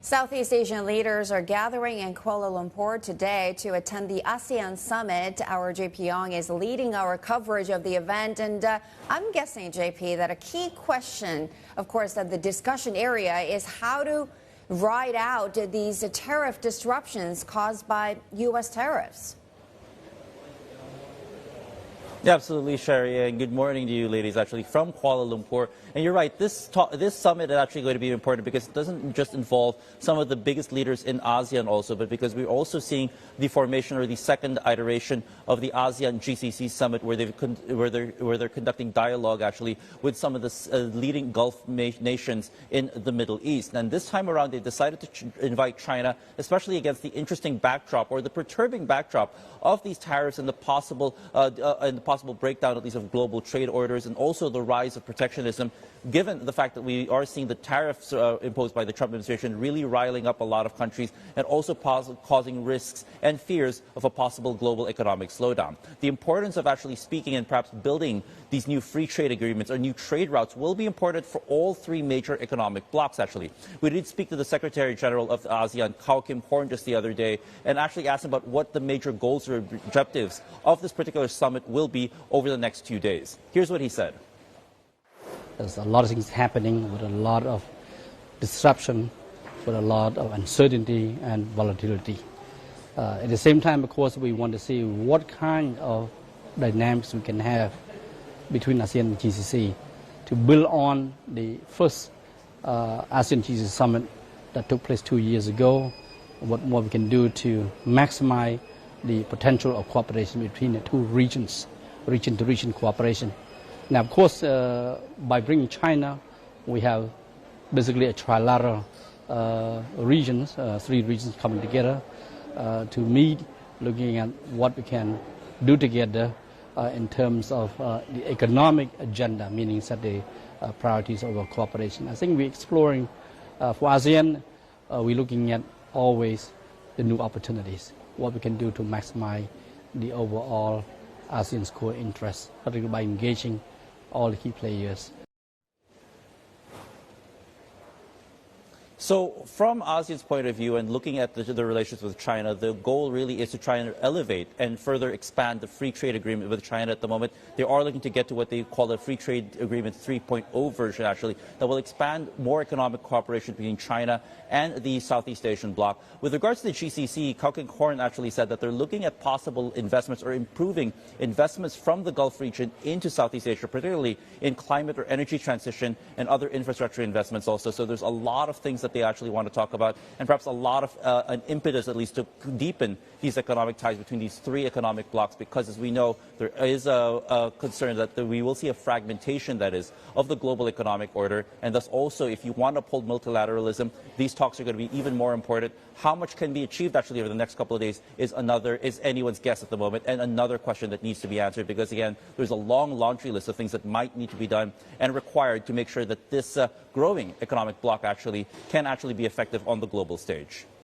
Southeast Asian leaders are gathering in Kuala Lumpur today to attend the ASEAN Summit. Our JP Young is leading our coverage of the event. And I'm guessing, JP, that a key question, of course, that the discussion area is how to ride out these tariff disruptions caused by U.S. tariffs. Yeah, absolutely, Sherry, and good morning to you, ladies, actually, from Kuala Lumpur. And you're right, this summit is actually going to be important because it doesn't just involve some of the biggest leaders in ASEAN also, but because we're also seeing the formation or the second iteration of the ASEAN GCC summit where they're conducting dialogue actually with some of the leading Gulf nations in the Middle East. And this time around, they decided to invite China, especially against the interesting backdrop or the perturbing backdrop of these tariffs and the possible breakdown, at least, of global trade orders, and also the rise of protectionism, given the fact that we are seeing the tariffs imposed by the Trump administration really riling up a lot of countries and also causing risks and fears of a possible global economic slowdown. The importance of actually speaking and perhaps building these new free trade agreements or new trade routes will be important for all three major economic blocs, actually. We did speak to the Secretary General of ASEAN, Kim Horn, just the other day, and actually asked him about what the major goals or objectives of this particular summit will be over the next 2 days. Here's what he said. There's a lot of things happening with a lot of disruption, with a lot of uncertainty and volatility. At the same time, of course, we want to see what kind of dynamics we can have between ASEAN and GCC to build on the first ASEAN GCC summit that took place 2 years ago, what more we can do to maximize the potential of cooperation between the two regions, region-to-region cooperation. Now, of course, by bringing China, we have basically a trilateral regions, three regions coming together to meet, looking at what we can do together in terms of the economic agenda, meaning set the priorities of our cooperation. I think we're exploring, for ASEAN, we're looking at always the new opportunities, what we can do to maximize the overall ASEAN's core interests, particularly by engaging all the key players. So from ASEAN's point of view and looking at the relations with China, the goal really is to try and elevate and further expand the free trade agreement with China at the moment. They are looking to get to what they call the free trade agreement 3.0 version, actually, that will expand more economic cooperation between China and the Southeast Asian bloc. With regards to the GCC, Kim Horn actually said that they're looking at possible investments or improving investments from the Gulf region into Southeast Asia, particularly in climate or energy transition and other infrastructure investments also. So there's a lot of things that they actually want to talk about, and perhaps a lot of an impetus, at least, to deepen these economic ties between these three economic blocs, because, as we know, there is a concern that we will see a fragmentation, that is, of the global economic order, and thus also, if you want to uphold multilateralism, these talks are going to be even more important. How much can be achieved, actually, over the next couple of days is anyone's guess at the moment, and another question that needs to be answered, because, again, there's a long laundry list of things that might need to be done and required to make sure that this growing economic bloc actually can be effective on the global stage.